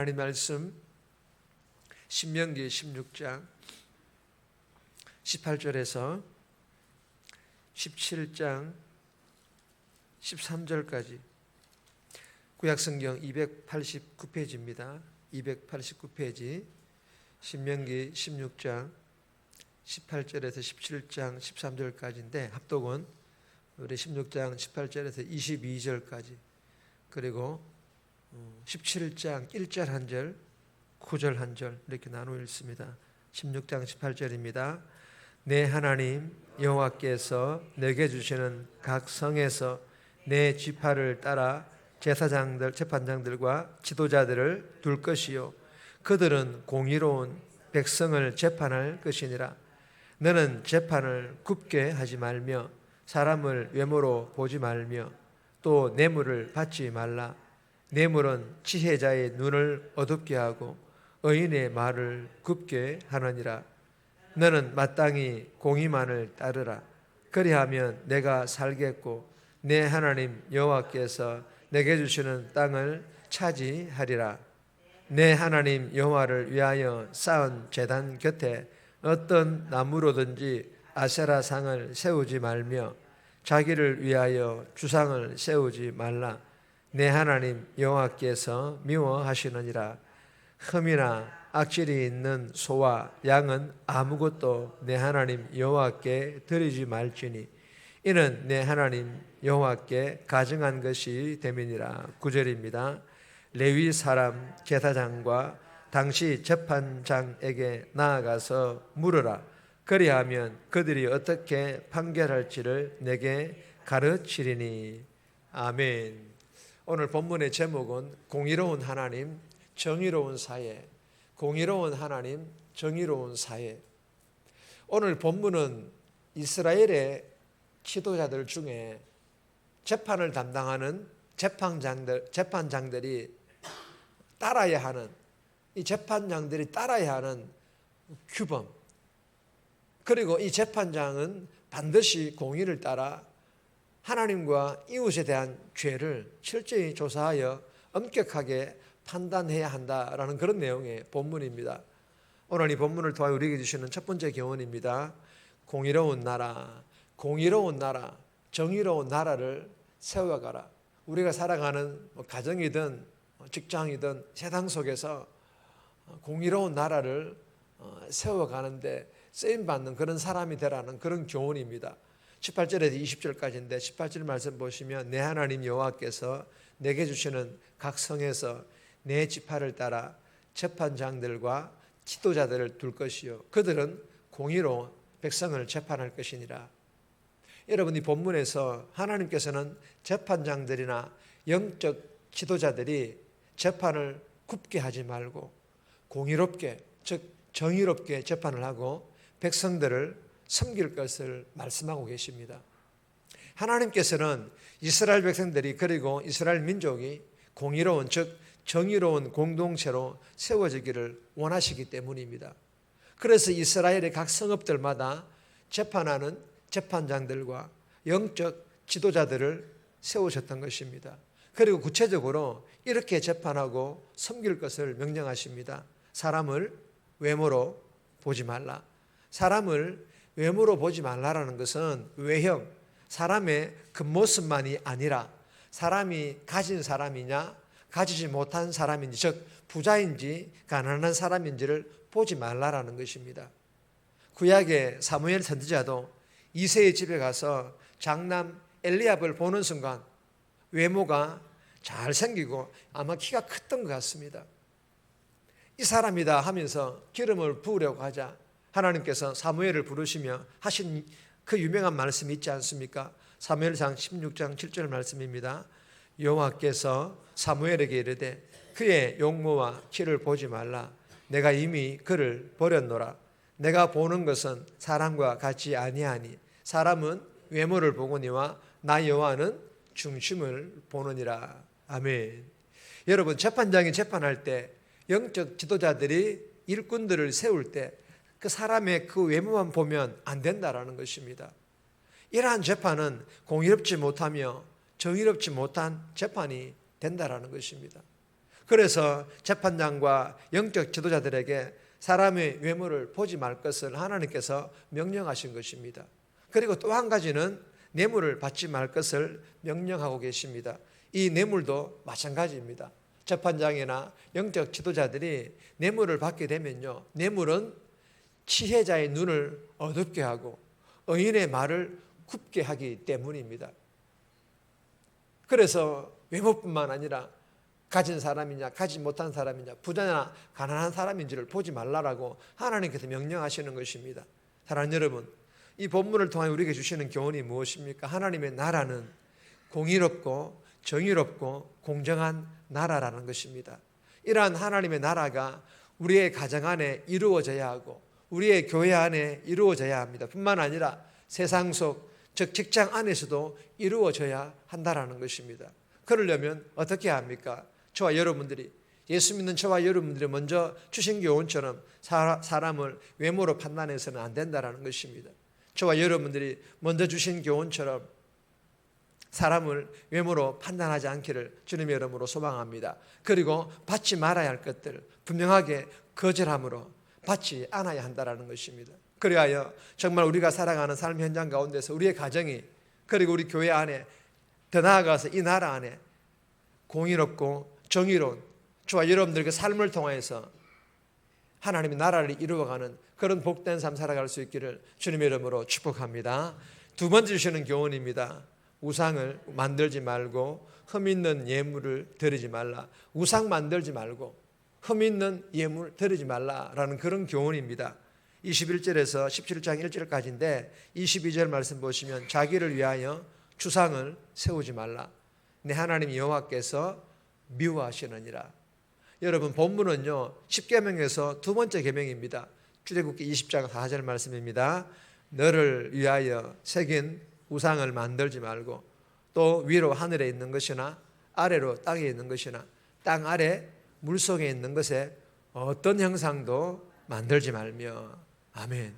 하나님 말씀 신명기 16장 18절에서 17장 13절까지 구약성경 289페이지입니다. 289페이지 신명기 16장 18절에서 17장 13절까지인데 합독은 우리 16장 18절에서 22절까지 그리고 17장 1절 1절 9절 1절 이렇게 나누어 읽습니다. 16장 18절입니다. 내 하나님 여호와께서 내게 주시는 각 성에서 내 지파를 따라 제사장들 재판장들과 지도자들을 둘 것이요 그들은 공의로운 백성을 재판할 것이니라. 너는 재판을 굽게 하지 말며 사람을 외모로 보지 말며 또 뇌물을 받지 말라. 뇌물은 지혜자의 눈을 어둡게 하고 의인의 말을 굽게 하느니라. 너는 마땅히 공의만을 따르라. 그리하면 내가 살겠고 내 하나님 여호와께서 내게 주시는 땅을 차지하리라. 내 하나님 여호와를 위하여 쌓은 제단 곁에 어떤 나무로든지 아세라상을 세우지 말며 자기를 위하여 주상을 세우지 말라. 내 하나님 여호와께서 미워하시느니라. 흠이나 악질이 있는 소와 양은 아무것도 내 하나님 여호와께 드리지 말지니 이는 내 하나님 여호와께 가증한 것이 됨이니라. 9절입니다. 레위 사람 제사장과 당시 재판장에게 나아가서 물으라. 그리하면 그들이 어떻게 판결할지를 내게 가르치리니. 아멘. 오늘 본문의 제목은 공의로운 하나님, 정의로운 사회. 공의로운 하나님, 정의로운 사회. 오늘 본문은 이스라엘의 지도자들 중에 재판을 담당하는 재판장들이 따라야 하는, 이 재판장들이 따라야 하는 규범, 그리고 이 재판장은 반드시 공의를 따라 하나님과 이웃에 대한 죄를 철저히 조사하여 엄격하게 판단해야 한다라는 그런 내용의 본문입니다. 오늘 이 본문을 통하여 우리에게 주시는 첫 번째 교훈입니다. 공의로운 나라, 정의로운 나라를 세워가라. 우리가 살아가는 가정이든 직장이든 세상 속에서 공의로운 나라를 세워가는데 쓰임받는 그런 사람이 되라는 그런 교훈입니다. 18절에서 20절까지인데 18절 말씀 보시면 내 하나님 여호와께서 내게 주시는 각 성에서 내 지파를 따라 재판장들과 지도자들을 둘 것이요 그들은 공의로 백성을 재판할 것이니라. 여러분, 이 본문에서 하나님께서는 재판장들이나 영적 지도자들이 재판을 굽게 하지 말고 공의롭게, 즉 정의롭게 재판을 하고 백성들을 섬길 것을 말씀하고 계십니다. 하나님께서는 이스라엘 백성들이 그리고 이스라엘 민족이 공의로운, 즉 정의로운 공동체로 세워지기를 원하시기 때문입니다. 그래서 이스라엘의 각 성읍들마다 재판하는 재판장들과 영적 지도자들을 세우셨던 것입니다. 그리고 구체적으로 이렇게 재판하고 섬길 것을 명령하십니다. 사람을 외모로 보지 말라. 사람을 외모로 보지 말라라는 것은 외형, 사람의 겉모습만이 아니라 사람이 가진 사람이냐 가지지 못한 사람인지, 즉 부자인지 가난한 사람인지를 보지 말라라는 것입니다. 구약의 사무엘 선지자도 이새의 집에 가서 장남 엘리압을 보는 순간 외모가 잘생기고 아마 키가 컸던 것 같습니다. 이 사람이다 하면서 기름을 부으려고 하자 하나님께서 사무엘을 부르시며 하신 그 유명한 말씀이 있지 않습니까? 사무엘상 16장 7절 말씀입니다. 여호와께서 사무엘에게 이르되 그의 용모와 키를 보지 말라. 내가 이미 그를 버렸노라. 내가 보는 것은 사람과 같지 아니하니 사람은 외모를 보거니와 나 여호와는 중심을 보느니라. 아멘. 여러분, 재판장이 재판할 때 영적 지도자들이 일꾼들을 세울 때 그 사람의 그 외모만 보면 안 된다라는 것입니다. 이러한 재판은 공의롭지 못하며 정의롭지 못한 재판이 된다라는 것입니다. 그래서 재판장과 영적 지도자들에게 사람의 외모를 보지 말 것을 하나님께서 명령하신 것입니다. 그리고 또 한 가지는 뇌물을 받지 말 것을 명령하고 계십니다. 이 뇌물도 마찬가지입니다. 재판장이나 영적 지도자들이 뇌물을 받게 되면요, 뇌물은 치해자의 눈을 어둡게 하고 의인의 말을 굽게 하기 때문입니다. 그래서 외모뿐만 아니라 가진 사람이냐 가지 못한 사람이냐 부자냐 가난한 사람인지를 보지 말라라고 하나님께서 명령하시는 것입니다. 사랑하는 여러분, 이 본문을 통해 우리에게 주시는 교훈이 무엇입니까? 하나님의 나라는 공의롭고 정의롭고 공정한 나라라는 것입니다. 이러한 하나님의 나라가 우리의 가정 안에 이루어져야 하고 우리의 교회 안에 이루어져야 합니다. 뿐만 아니라 세상 속, 즉 직장 안에서도 이루어져야 한다라는 것입니다. 그러려면 어떻게 합니까? 저와 여러분들이, 예수 믿는 저와 여러분들이 먼저 주신 교훈처럼 사람을 외모로 판단해서는 안 된다라는 것입니다. 저와 여러분들이 먼저 주신 교훈처럼 사람을 외모로 판단하지 않기를 주님의 이름으로 소망합니다. 그리고 받지 말아야 할 것들 분명하게 거절함으로 받지 않아야 한다는 것입니다. 그리하여 정말 우리가 살아가는 삶 현장 가운데서 우리의 가정이, 그리고 우리 교회 안에, 더 나아가서 이 나라 안에 공의롭고 정의로운 저와 여러분들 그 삶을 통해서 하나님의 나라를 이루어가는 그런 복된 삶 살아갈 수 있기를 주님의 이름으로 축복합니다. 두 번째 주시는 교훈입니다. 우상을 만들지 말고 흠 있는 예물을 드리지 말라. 우상 만들지 말고 흠 있는 예물 드리지 말라라는 그런 교훈입니다. 21절에서 17장 1절까지인데 22절 말씀 보시면 자기를 위하여 주상을 세우지 말라. 내 하나님 여호와께서 미워하시느니라. 여러분, 본문은요 10계명에서 두 번째 계명입니다. 출애굽기 20장 4절 말씀입니다. 너를 위하여 새긴 우상을 만들지 말고 또 위로 하늘에 있는 것이나 아래로 땅에 있는 것이나 땅 아래 물속에 있는 것에 어떤 형상도 만들지 말며. 아멘.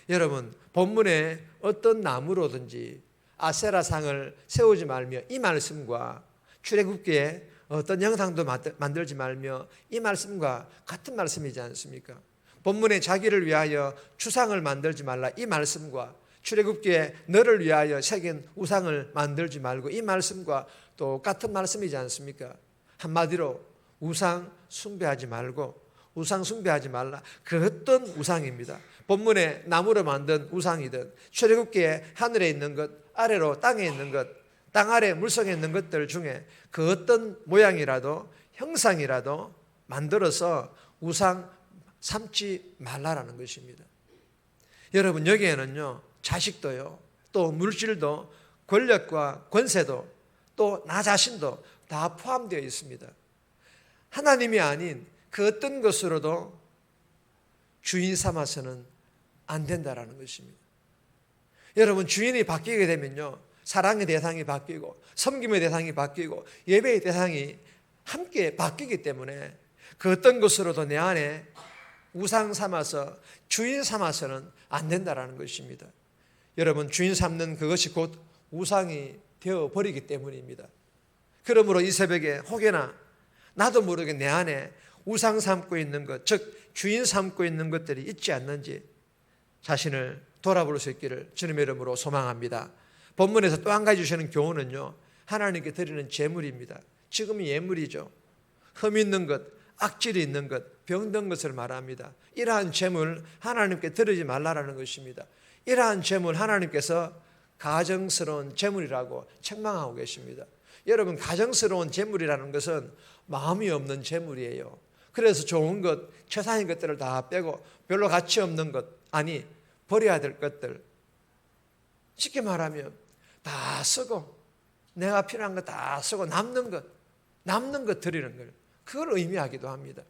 여러분, 본문에 어떤 나무로든지 아세라상을 세우지 말며 이 말씀과 출애굽기에 어떤 형상도 만들지 말며 이 말씀과 같은 말씀이지 않습니까? 본문에 자기를 위하여 주상을 만들지 말라 이 말씀과 출애굽기에 너를 위하여 새긴 우상을 만들지 말고 이 말씀과 똑같은 말씀이지 않습니까? 한마디로 우상 숭배하지 말고 우상 숭배하지 말라. 그 어떤 우상입니다. 본문에 나무로 만든 우상이든 출애굽기에 하늘에 있는 것, 아래로 땅에 있는 것, 땅 아래 물속에 있는 것들 중에 그 어떤 모양이라도 형상이라도 만들어서 우상 삼지 말라라는 것입니다. 여러분, 여기에는요 자식도요 또 물질도 권력과 권세도 또 나 자신도 다 포함되어 있습니다. 하나님이 아닌 그 어떤 것으로도 주인 삼아서는 안 된다라는 것입니다. 여러분, 주인이 바뀌게 되면요 사랑의 대상이 바뀌고 섬김의 대상이 바뀌고 예배의 대상이 함께 바뀌기 때문에 그 어떤 것으로도 내 안에 우상 삼아서 주인 삼아서는 안 된다라는 것입니다. 여러분, 주인 삼는 그것이 곧 우상이 되어버리기 때문입니다. 그러므로 이 새벽에 혹여나 나도 모르게 내 안에 우상 삼고 있는 것, 즉 주인 삼고 있는 것들이 있지 않는지 자신을 돌아볼 수 있기를 주님의 이름으로 소망합니다. 본문에서 또 한 가지 주시는 교훈은요 하나님께 드리는 제물입니다. 지금이 예물이죠. 흠 있는 것, 악질이 있는 것, 병든 것을 말합니다. 이러한 제물 하나님께 드리지 말라라는 것입니다. 이러한 제물 하나님께서 가정스러운 제물이라고 책망하고 계십니다. 여러분, 가정스러운 제물이라는 것은 마음이 없는 제물이에요. 그래서 좋은 것, 최상의 것들을 다 빼고 별로 가치 없는 것, 아니 버려야 될 것들, 쉽게 말하면 다 쓰고 내가 필요한 것 다 쓰고 남는 것 드리는 걸, 그걸 의미하기도 합니다.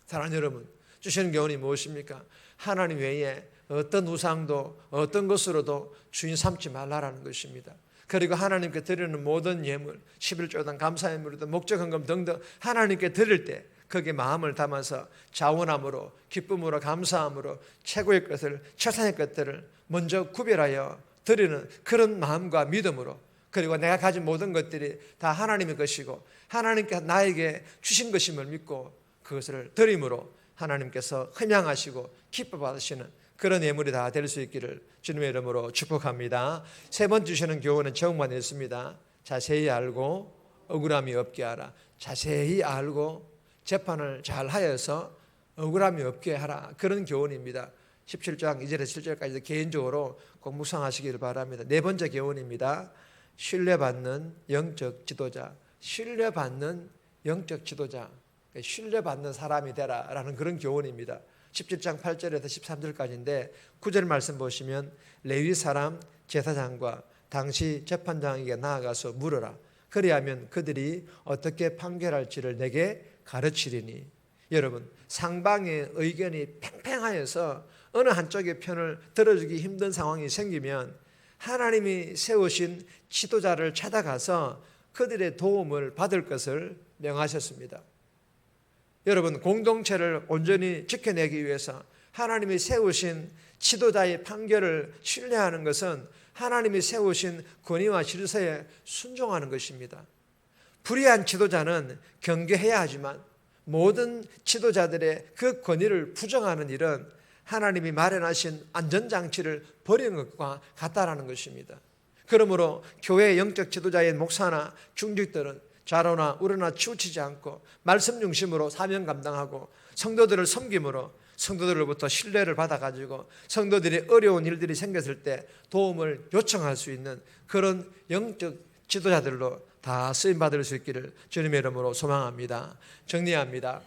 사랑하는 여러분, 주시는 교훈이 무엇입니까? 하나님 외에 어떤 우상도 어떤 것으로도 주인 삼지 말라라는 것입니다. 그리고 하나님께 드리는 모든 예물, 11조당 감사예물이든 목적헌금 등등 하나님께 드릴 때 거기에 마음을 담아서 자원함으로, 기쁨으로, 감사함으로 최고의 것을, 최상의 것들을 먼저 구별하여 드리는 그런 마음과 믿음으로 그리고 내가 가진 모든 것들이 다 하나님의 것이고 하나님께서 나에게 주신 것임을 믿고 그것을 드림으로 하나님께서 헌양하시고 기뻐 받으시는 그런 예물이 다 될 수 있기를 주님의 이름으로 축복합니다. 세 번째 주시는 교훈은 제목만 있습니다. 자세히 알고 억울함이 없게 하라. 자세히 알고 재판을 잘 하여서 억울함이 없게 하라. 그런 교훈입니다. 17장 2절에서 7절까지 개인적으로 꼭 묵상하시기를 바랍니다. 네 번째 교훈입니다. 신뢰받는 영적 지도자. 신뢰받는 영적 지도자. 신뢰받는 사람이 되라라는 그런 교훈입니다. 17장 8절에서 13절까지인데 9절 말씀 보시면 레위 사람 제사장과 당시 재판장에게 나아가서 물어라. 그리하면 그들이 어떻게 판결할지를 내게 가르치리니. 여러분, 상방의 의견이 팽팽하여서 어느 한쪽의 편을 들어주기 힘든 상황이 생기면 하나님이 세우신 지도자를 찾아가서 그들의 도움을 받을 것을 명하셨습니다. 여러분, 공동체를 온전히 지켜내기 위해서 하나님이 세우신 지도자의 판결을 신뢰하는 것은 하나님이 세우신 권위와 질서에 순종하는 것입니다. 불의한 지도자는 경계해야 하지만 모든 지도자들의 그 권위를 부정하는 일은 하나님이 마련하신 안전장치를 버리는 것과 같다라는 것입니다. 그러므로 교회의 영적 지도자의 목사나 중직들은 좌로나 우로나 치우치지 않고 말씀 중심으로 사명 감당하고 성도들을 섬김으로 성도들로부터 신뢰를 받아가지고 성도들이 어려운 일들이 생겼을 때 도움을 요청할 수 있는 그런 영적 지도자들로 다 쓰임받을 수 있기를 주님의 이름으로 소망합니다. 정리합니다.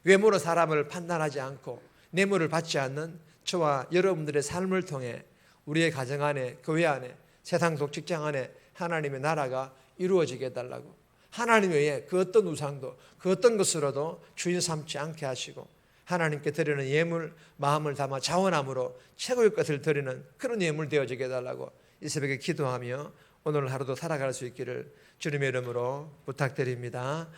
외모로 사람을 판단하지 않고 뇌물을 받지 않는 저와 여러분들의 삶을 통해 우리의 가정 안에, 교회 안에, 세상 속 직장 안에 하나님의 나라가 이루어지게 해달라고, 하나님 외에 그 어떤 우상도 그 어떤 것으로도 주인 삼지 않게 하시고 하나님께 드리는 예물, 마음을 담아 자원함으로 최고의 것을 드리는 그런 예물 되어지게 해달라고 이 새벽에 기도하며 오늘 하루도 살아갈 수 있기를 주님의 이름으로 부탁드립니다.